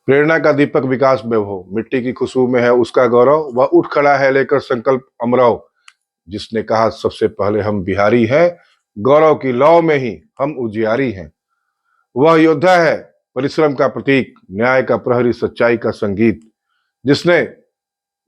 प्रेरणा का दीपक विकास वैभव, मिट्टी की खुशबू में है उसका गौरव। वह उठ खड़ा है लेकर संकल्प अमरव, जिसने कहा सबसे पहले हम बिहारी हैं, गौरव की लौ में ही हम उजियारी हैं। वह योद्धा है, परिश्रम का प्रतीक, न्याय का प्रहरी, सच्चाई का संगीत, जिसने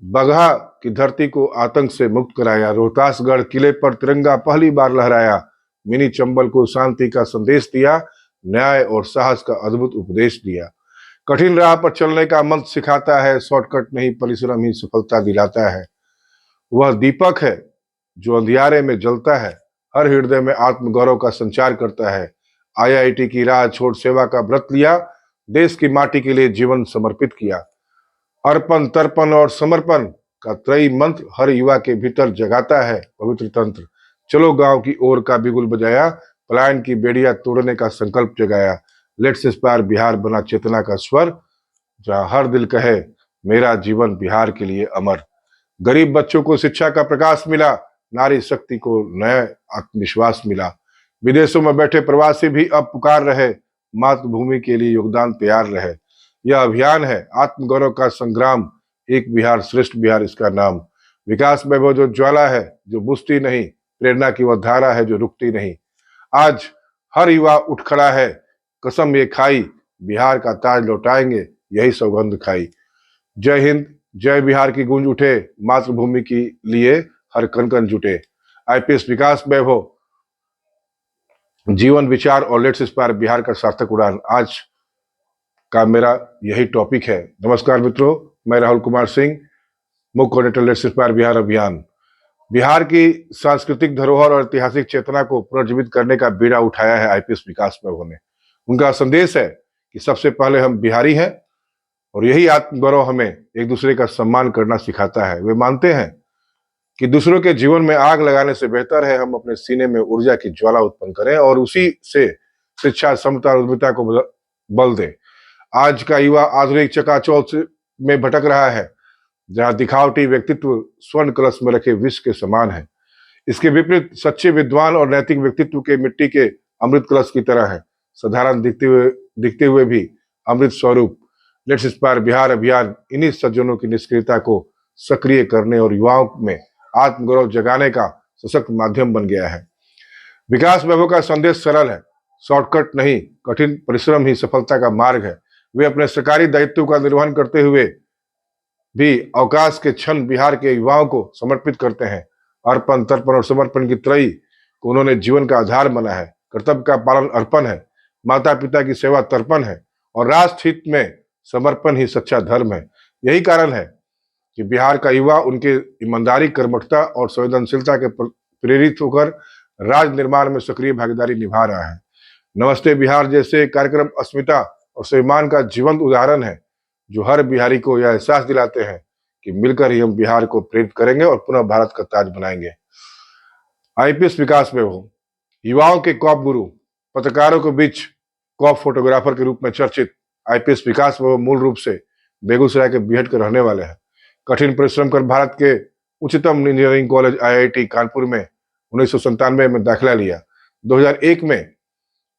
बगहा की धरती को आतंक से मुक्त कराया, रोहतासगढ़ किले पर तिरंगा पहली बार लहराया, मिनी चंबल को शांति का संदेश दिया, न्याय और साहस का अद्भुत उपदेश दिया। कठिन राह पर चलने का मंत्र सिखाता है, शॉर्टकट नहीं परिश्रम ही सफलता दिलाता है। वह दीपक है जो अंधियारे में जलता है, हर हृदय में आत्मगौरव का संचार करता है। आईआईटी की राह छोड़ सेवा का व्रत लिया, देश की माटी के लिए जीवन समर्पित किया। अर्पण, तर्पण और समर्पण का त्रयी मंत्र हर युवा के भीतर जगाता है पवित्र तंत्र। चलो गांव की ओर का बिगुल बजाया, पलायन की बेड़ियां तोड़ने का संकल्प जगाया। लेट्स इंस्पायर बिहार बना चेतना का स्वर, जहां हर दिल कहे मेरा जीवन बिहार के लिए अमर। गरीब बच्चों को शिक्षा का प्रकाश मिला, नारी शक्ति को नया आत्मविश्वास मिला। विदेशों में बैठे प्रवासी भी अब पुकार रहे, मातृभूमि के लिए योगदान तैयार रहे। यह अभियान है आत्मगौरव का संग्राम, एक बिहार श्रेष्ठ बिहार इसका नाम। विकास वैभव जो ज्वाला है जो बुझती नहीं, प्रेरणा की वह धारा है जो रुकती नहीं। आज हर युवा उठ खड़ा है, कसम ये खाई, बिहार का ताज लौटाएंगे, यही सौगंध खाई। जय हिंद, जय बिहार की गूंज उठे, मातृभूमि के लिए हर कण कण जुटे। आईपीएस विकास वैभव, जीवन विचार और लेट्स इंस्पायर बिहार का सार्थक उड़ान, आज का मेरा यही टॉपिक है। नमस्कार मित्रों, मैं राहुल कुमार सिंह, मुख्य कोऑर्डिनेटर लेट्स इंस्पायर बिहार अभियान। बिहार की सांस्कृतिक धरोहर और ऐतिहासिक चेतना को पुनर्जीवित करने का बीड़ा उठाया है आईपीएस विकास वैभव ने। उनका संदेश है कि सबसे पहले हम बिहारी हैं और यही आत्मगौरव हमें एक दूसरे का सम्मान करना सिखाता है। वे मानते हैं कि दूसरों के जीवन में आग लगाने से बेहतर है हम अपने सीने में ऊर्जा की ज्वाला उत्पन्न करें और उसी से शिक्षा, समता और उद्यमिता को बल दें। आज का युवा आधुनिक चकाचौंध में भटक रहा है, जहां दिखावटी व्यक्तित्व स्वर्ण कलश में रखे विष के समान है। इसके विपरीत सच्चे विद्वान और नैतिक व्यक्तित्व के मिट्टी के अमृत कलश की तरह है, साधारण दिखते हुए भी अमृत स्वरूप। लेट्स इंस्पायर बिहार अभियान इन्हीं सज्जनों की निष्क्रियता को सक्रिय करने और युवाओं में आत्मगौरव जगाने का सशक्त माध्यम बन गया है। विकास वैभव का संदेश सरल है, शॉर्टकट नहीं, कठिन परिश्रम ही सफलता का मार्ग है। वे अपने सरकारी दायित्व का निर्वहन करते हुए भी अवकाश के क्षण बिहार के युवाओं को समर्पित करते हैं। अर्पण, तर्पण और समर्पण की त्रयी को उन्होंने जीवन का आधार बना है। कर्तव्य का पालन अर्पण है, माता पिता की सेवा तर्पण है और राष्ट्र हित में समर्पण ही सच्चा धर्म है। यही कारण है कि बिहार का युवा उनके ईमानदारी, कर्मठता और संवेदनशीलता के प्रेरित होकर राज निर्माण में सक्रिय भागीदारी निभा रहा है। नमस्ते बिहार जैसे कार्यक्रम अस्मिता और स्वाभिमान का जीवंत उदाहरण है, जो हर बिहारी को यह एहसास दिलाते हैं कि मिलकर ही हम बिहार को प्रेरित करेंगे और पुनः भारत का ताज बनाएंगे। आईपीएस विकास वैभव, युवाओं के कॉप गुरु, पत्रकारों के बीच कॉप फोटोग्राफर के रूप में चर्चित आईपीएस विकास वैभव मूल रूप से बेगूसराय के बिहट के रहने वाले हैं। कठिन परिश्रम कर भारत के उच्चतम इंजीनियरिंग कॉलेज आईआईटी कानपुर में 1997 में दाखिला लिया। 2001 में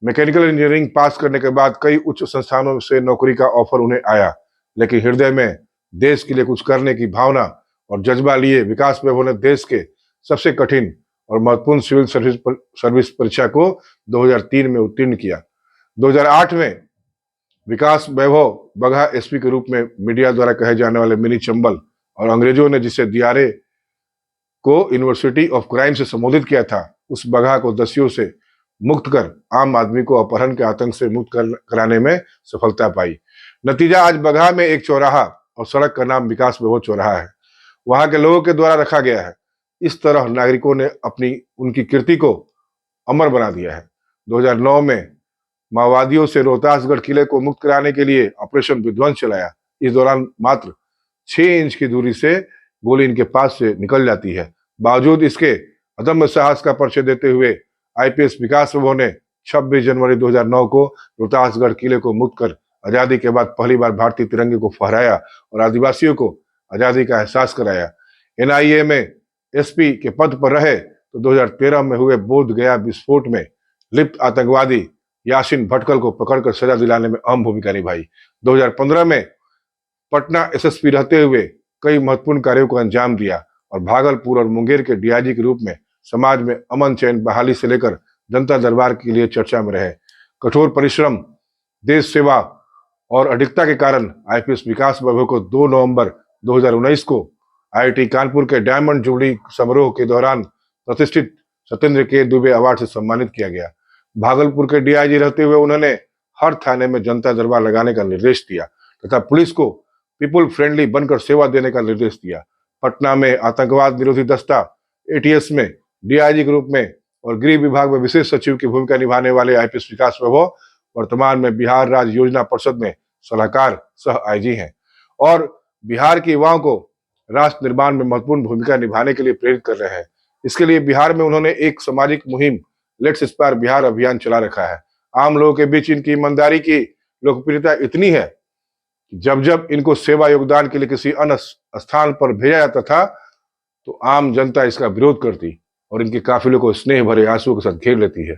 मैकेनिकल इंजीनियरिंग पास करने के बाद कई उच्च संस्थानों से नौकरी का ऑफर उन्हें आया, लेकिन हृदय में देश के लिए कुछ करने की भावना और जज्बा लिए विकास वैभव ने देश के सबसे कठिन और महत्वपूर्ण सिविल सर्विस परीक्षा को 2003 में उत्तीर्ण किया। 2008 में विकास वैभव बगहा एसपी के रूप में मीडिया द्वारा कहे जाने वाले मिनी चंबल और अंग्रेजों ने जिसे दियारे को यूनिवर्सिटी ऑफ क्राइम से संबोधित किया था, उस बगहा को दस्युओं से मुक्त कर आम आदमी को अपहरण के आतंक से मुक्त कराने में सफलता पाई। नतीजा आज बगहा में एक चौराहा और सड़क का नाम विकास वैभव चौराहा है, वहां के लोगों के द्वारा रखा गया है। इस तरह नागरिकों ने उनकी कीर्ति को अमर बना दिया है। 2009 में माओवादियों से रोहतासगढ़ किले को मुक्त कराने के लिए ऑपरेशन विध्वंस चलाया। इस दौरान मात्र 6 इंच की दूरी से गोली इनके पास से निकल जाती है। बावजूद इसके अदम्य साहस का परिचय देते हुए आईपीएस विकास वैभव ने 26 जनवरी 2009 को रोहतासगढ़ किले को मुक्त कर आजादी के बाद पहली बार भारतीय तिरंगे को फहराया और आदिवासियों को आजादी का एहसास कराया। एनआईए में एसपी के पद पर रहे तो 2013 में हुए बोध गया विस्फोट में लिप्त आतंकवादी यासीन भटकल को पकड़कर सजा दिलाने में अहम भूमिका निभाई। 2015 में पटना एसएसपी रहते हुए कई महत्वपूर्ण कार्यों को अंजाम दिया और भागलपुर और मुंगेर के डीआईजी के रूप में समाज में अमन चैन बहाली से लेकर जनता दरबार के लिए चर्चा में रहे। कठोर परिश्रम, देश सेवा और अडिगता के कारण आईपीएस विकास वैभव को 2 नवंबर 2019 को आईआईटी कानपुर के डायमंड जुबली समारोह के दौरान प्रतिष्ठित सत्येंद्र के दुबे अवार्ड से सम्मानित किया गया। भागलपुर के डीआईजी रहते हुए उन्होंने हर थाने में जनता दरबार लगाने का निर्देश दिया तथा पुलिस को पीपुल फ्रेंडली बनकर सेवा देने का निर्देश दिया। पटना में आतंकवाद निरोधी दस्ता एटीएस में डीआईजी के रूप में और गृह विभाग में विशेष सचिव की भूमिका निभाने वाले आईपीएस विकास वैभव वर्तमान में बिहार राज्य योजना परिषद में सलाहकार सह आईजी हैं और बिहार के युवाओं को राष्ट्र निर्माण में महत्वपूर्ण भूमिका निभाने के लिए प्रेरित कर रहे हैं। इसके लिए बिहार में उन्होंने एक सामाजिक मुहिम लेट्स इंस्पायर बिहार अभियान चला रखा है। आम लोगों के बीच इनकी ईमानदारी की लोकप्रियता इतनी है कि जब जब इनको सेवा योगदान के लिए किसी अन्य स्थान पर भेजा जाता था तो आम जनता इसका विरोध करती और इनके काफिलों को स्नेह भरे आंसुओं के साथ घेर लेती है।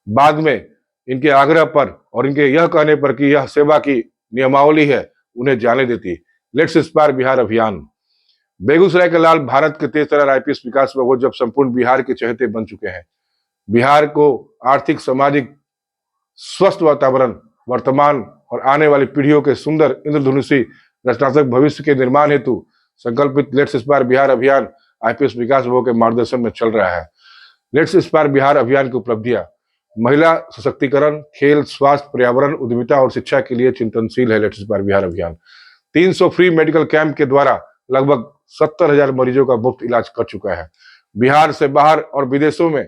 बाद में इनके आग्रह पर और इनके यह कहने पर कि यह सेवा की नियमावली है, उन्हें जाने देती। लेट्स इंस्पायर बिहार अभियान। बेगूसराय के लाल भारत के तेज तर्रार आईपीएस विकास वैभव जब संपूर्ण बिहार के चहेते बन चुके हैं। बिहार को आर्थिक, सामाजिक स्वस्थ वातावरण, वर्तमान और आने वाली पीढ़ियों के सुंदर इंद्रधनुषी रचनात्मक भविष्य के निर्माण हेतु संकल्पित लेट्स इंस्पायर बिहार अभियान आईपीएस विकास वैभव के मार्गदर्शन में चल रहा है। लेट्स इंस्पायर बिहार अभियान की उपलब्धियां महिला सशक्तिकरण, खेल, स्वास्थ्य, पर्यावरण, उद्यमिता और शिक्षा के लिए चिंतनशील है। लेट्स इंस्पायर बिहार अभियान 300 फ्री मेडिकल कैंप के द्वारा लगभग 70,000 मरीजों का मुफ्त इलाज कर चुका है। बिहार से बाहर और विदेशों में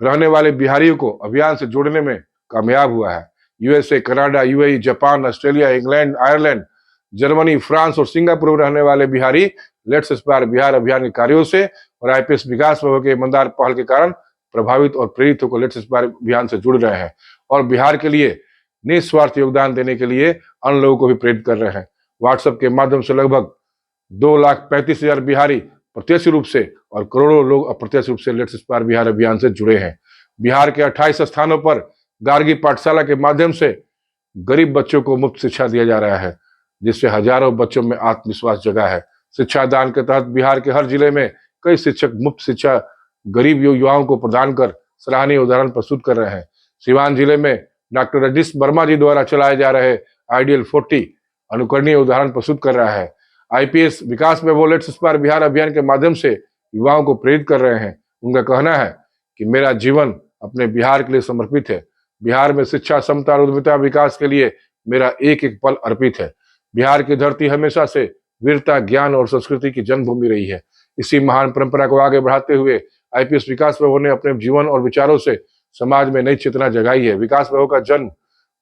रहने वाले बिहारियों को अभियान से जोड़ने में कामयाब हुआ है। USA, Canada, UAE, Japan, Australia, England, Ireland, Germany, France और सिंगापुर में रहने वाले बिहारी लेट्स इंस्पायर बिहार अभियान के कार्यों से और आईपीएस विकास वैभव के ईमानदार पहल के कारण प्रभावित और प्रेरित होकर लेट्स इंस्पायर अभियान से जुड़ रहे हैं और बिहार के लिए निस्वार्थ योगदान देने के लिए अन्य लोगों को भी प्रेरित कर रहे हैं। व्हाट्सएप के माध्यम से लगभग 2,35,000 बिहारी प्रत्यक्ष रूप से और करोड़ों लोग अप्रत्यक्ष रूप से लेट्स इंस्पायर बिहार अभियान से जुड़े हैं। बिहार के 28 स्थानों पर गार्गी पाठशाला के माध्यम से गरीब बच्चों को मुफ्त शिक्षा दिया जा रहा है, जिससे हजारों बच्चों में आत्मविश्वास जगा है। शिक्षा दान के तहत बिहार के हर जिले में कई शिक्षक मुफ्त शिक्षा गरीब युवाओं को प्रदान कर सराहनीय उदाहरण प्रस्तुत कर रहे हैं। सिवान जिले में डॉक्टर रजनीश वर्मा जी द्वारा चलाए जा रहे आइडियल 40 अनुकरणीय उदाहरण प्रस्तुत कर रहा है। आईपीएस विकास में वो लेट्स इंस्पायर बिहार अभियान के माध्यम से युवाओं को प्रेरित कर रहे हैं। उनका कहना है कि मेरा जीवन अपने बिहार के लिए समर्पित है। बिहार में शिक्षा, समता और उद्यमिता विकास के लिए मेरा एक एक पल अर्पित है। बिहार की धरती हमेशा से वीरता, ज्ञान और संस्कृति की जन्मभूमि रही है। इसी महान परंपरा को आगे बढ़ाते हुए आईपीएस विकास वैभव ने अपने जीवन और विचारों से समाज में नई चेतना जगाई है। विकास वैभव का जन्म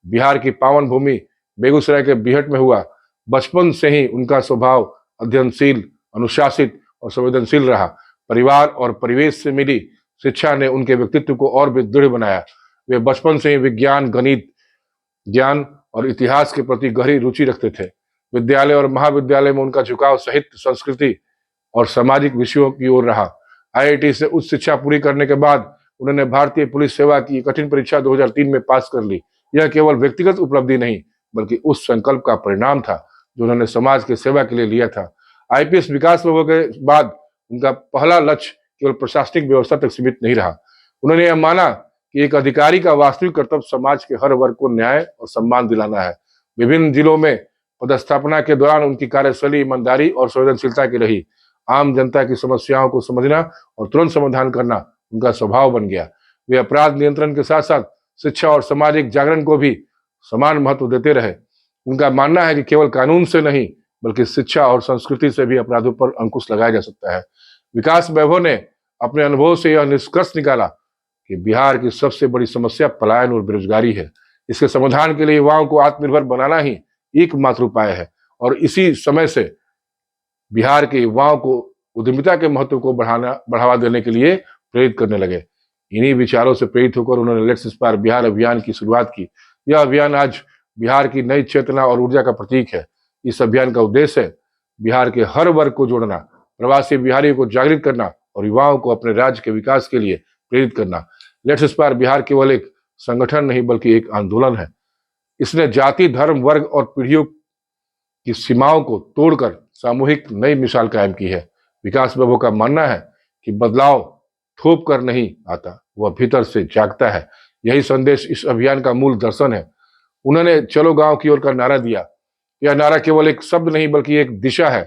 बिहार की पावन भूमि बेगूसराय के बिहट में हुआ। बचपन से ही उनका स्वभाव अध्ययनशील, अनुशासित और संवेदनशील रहा। परिवार और परिवेश से मिली शिक्षा ने उनके व्यक्तित्व को और भी दृढ़ बनाया। वे बचपन से ही विज्ञान, गणित, ज्ञान और इतिहास के प्रति गहरी रुचि रखते थे। विद्यालय और महाविद्यालय में उनका झुकाव साहित्य, संस्कृति और सामाजिक विषयों की ओर रहा। आईआईटी से उच्च शिक्षा पूरी करने के बाद उन्होंने भारतीय पुलिस सेवा की कठिन परीक्षा 2003 में पास कर ली। यह केवल व्यक्तिगत उपलब्धि नहीं बल्कि उस संकल्प का परिणाम था जो उन्होंने समाज की सेवा के लिए लिया था। आईपीएस विकास वैभव के बाद उनका पहला लक्ष्य केवल प्रशासनिक व्यवस्था तक सीमित नहीं रहा। उन्होंने यह माना कि एक अधिकारी का वास्तविक कर्तव्य समाज के हर वर्ग को न्याय और सम्मान दिलाना है। विभिन्न जिलों में पदस्थापना के दौरान उनकी कार्यशैली ईमानदारी और संवेदनशीलता की रही। आम जनता की समस्याओं को समझना और तुरंत समाधान करना उनका स्वभाव बन गया। वे अपराध नियंत्रण के साथ साथ शिक्षा और सामाजिक जागरण को भी समान महत्व देते रहे। उनका मानना है कि केवल कानून से नहीं बल्कि शिक्षा और संस्कृति से भी अपराधों पर अंकुश लगाया जा सकता है। विकास वैभव ने अपने अनुभव से यह निष्कर्ष निकाला कि बिहार की सबसे बड़ी समस्या पलायन और बेरोजगारी है। इसके समाधान के लिए युवाओं को आत्मनिर्भर बनाना ही एकमात्र उपाय है और इसी समय से बिहार के युवाओं को उद्यमिता के महत्व को बढ़ावा देने के लिए प्रेरित करने लगे। इन्हीं विचारों से प्रेरित होकर उन्होंने लेट्स इंस्पायर बिहार अभियान की शुरुआत की। यह अभियान आज बिहार की नई चेतना और ऊर्जा का प्रतीक है। इस अभियान का उद्देश्य है बिहार के हर वर्ग को जोड़ना, प्रवासी बिहारियों को जागृत करना और युवाओं को अपने राज्य के विकास के लिए प्रेरित करना। लेट्स इंस्पायर बिहार केवल एक संगठन नहीं बल्कि एक आंदोलन है। इसने जाति, धर्म, वर्ग और पीढ़ियों की सीमाओं को तोड़कर सामूहिक नई मिसाल कायम की है। विकास बाबू का मानना है कि बदलाव थोप कर नहीं आता, वह भीतर से जागता है। यही संदेश इस अभियान का मूल दर्शन है। उन्होंने चलो गांव की ओर का नारा दिया। यह नारा केवल एक शब्द नहीं बल्कि एक दिशा है।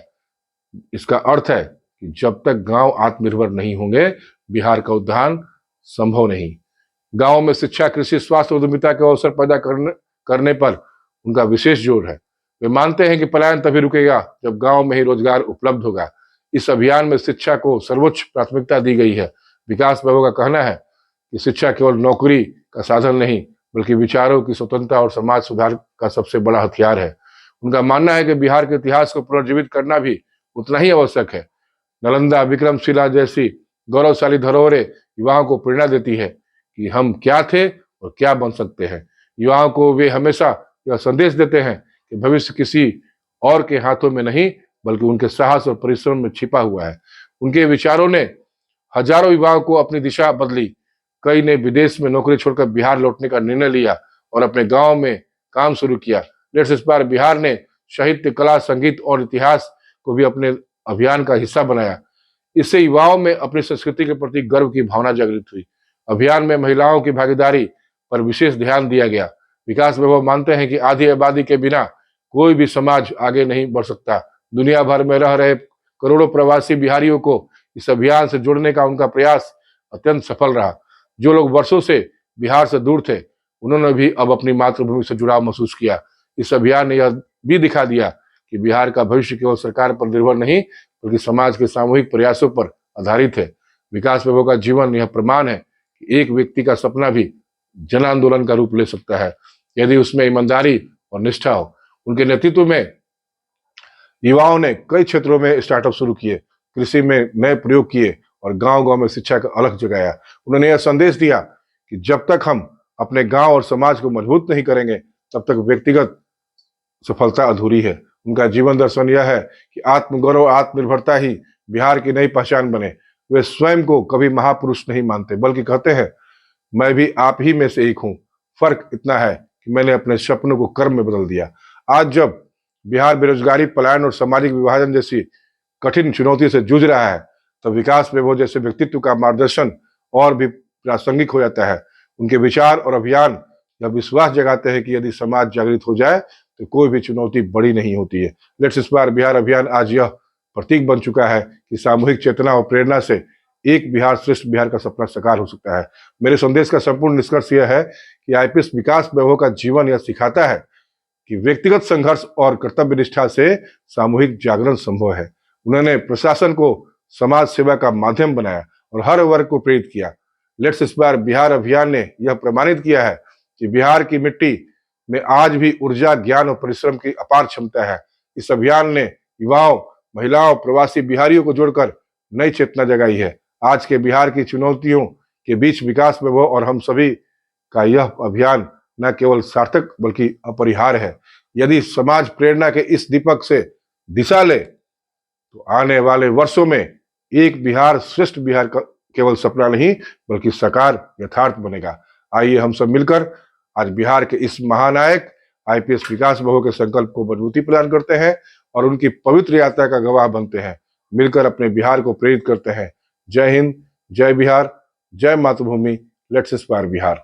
इसका अर्थ है कि जब तक गांव आत्मनिर्भर नहीं होंगे, बिहार का उद्धार संभव नहीं। गांव में शिक्षा, कृषि, स्वास्थ्य, उद्यमिता के अवसर पैदा करने पर उनका विशेष जोर है। वे मानते हैं कि पलायन तभी रुकेगा जब गांव में ही रोजगार उपलब्ध होगा। इस अभियान में शिक्षा को सर्वोच्च प्राथमिकता दी गई है। विकास बाबू का कहना है कि शिक्षा केवल नौकरी का साधन नहीं बल्कि विचारों की स्वतंत्रता और समाज सुधार का सबसे बड़ा हथियार है। उनका मानना है कि बिहार के इतिहास को पुनर्जीवित करना भी उतना ही आवश्यक है। नालंदा, विक्रमशिला जैसी गौरवशाली धरोहरें युवाओं को प्रेरणा देती है कि हम क्या थे और क्या बन सकते हैं। युवाओं को वे हमेशा यह संदेश देते हैं कि भविष्य किसी और के हाथों में नहीं बल्कि उनके साहस और परिश्रम में छिपा हुआ है। उनके विचारों ने हजारों युवाओं को अपनी दिशा बदली। कई ने विदेश में नौकरी छोड़कर बिहार लौटने का निर्णय लिया और अपने गांव में काम शुरू किया। लेट्स इंस्पायर बिहार ने साहित्य, कला, संगीत और इतिहास को भी अपने अभियान का हिस्सा बनाया। इससे युवाओं में अपनी संस्कृति के प्रति गर्व की भावना जागृत हुई। अभियान में महिलाओं की भागीदारी पर विशेष ध्यान दिया गया। विकास बाबू मानते हैं कि आधी आबादी के बिना कोई भी समाज आगे नहीं बढ़ सकता। दुनिया भर में रह रहे करोड़ों प्रवासी बिहारियों को इस अभियान से जोड़ने का उनका प्रयास अत्यंत सफल रहा। जो लोग वर्षों से बिहार से दूर थे, उन्होंने भी अब अपनी मातृभूमि से जुड़ाव महसूस किया। इस अभियान ने यह भी दिखा दिया कि बिहार का भविष्य केवल सरकार पर निर्भर नहीं बल्कि समाज के सामूहिक प्रयासों पर आधारित है। विकास बाबू का जीवन यह प्रमाण है कि एक व्यक्ति का सपना भी जन आंदोलन का रूप ले सकता है यदि उसमें ईमानदारी और निष्ठा हो। उनके नेतृत्व में युवाओं ने कई क्षेत्रों में स्टार्टअप शुरू किए, कृषि में नए प्रयोग किए और गांव-गांव में शिक्षा का अलख जगाया। उन्होंने यह संदेश दिया कि जब तक हम अपने गांव और समाज को मजबूत नहीं करेंगे, तब तक व्यक्तिगत सफलता अधूरी है। उनका जीवन दर्शन यह है कि आत्मगौरव, आत्मनिर्भरता ही बिहार की नई पहचान बने। वे स्वयं को कभी महापुरुष नहीं मानते बल्कि कहते हैं, मैं भी आप ही में से एक हूं। फर्क इतना है कि मैंने अपने सपनों को कर्म में बदल दिया। आज जब बिहार बेरोजगारी, पलायन और सामाजिक विभाजन जैसी कठिन चुनौती से जूझ रहा है, तब विकास बाबू जैसे व्यक्तित्व का मार्गदर्शन और भी प्रासंगिक हो जाता है। उनके विचार और अभियान यह विश्वास जगाते हैं कि यदि समाज जागृत हो जाए तो कोई भी चुनौती बड़ी नहीं होती है। लेट्स इंस्पायर बिहार अभियान आज यह प्रतीक बन चुका है कि सामूहिक चेतना और प्रेरणा से एक बिहार, श्रेष्ठ बिहार का सपना साकार हो सकता है। मेरे संदेश का संपूर्ण निष्कर्ष यह है कि आईपीएस विकास बाबू का जीवन यह सिखाता है कि व्यक्तिगत संघर्ष और कर्तव्य निष्ठा से सामूहिक जागरण संभव है। उन्होंने प्रशासन को समाज सेवा का माध्यम बनाया और हर वर्ग को प्रेरित किया। लेट्स इंस्पायर बिहार अभियान ने यह प्रमाणित किया है कि बिहार की मिट्टी में आज भी ऊर्जा, ज्ञान और परिश्रम की अपार क्षमता है। इस अभियान ने युवाओं, महिलाओं, प्रवासी बिहारियों को जोड़कर नई चेतना जगाई है। आज के बिहार की चुनौतियों के बीच विकास बाबू और हम सभी का यह अभियान न केवल सार्थक बल्कि अपरिहार्य है। यदि समाज प्रेरणा के इस दीपक से दिशा ले तो आने वाले वर्षों में एक बिहार, श्रेष्ठ बिहार का केवल सपना नहीं बल्कि साकार यथार्थ बनेगा। आइए हम सब मिलकर आज बिहार के इस महानायक आईपीएस विकास बाबू के संकल्प को मजबूती प्रदान करते हैं और उनकी पवित्र यात्रा का गवाह बनते हैं। मिलकर अपने बिहार को प्रेरित करते हैं। जय हिंद, जय बिहार, जय मातृभूमि। Let's inspire Bihar.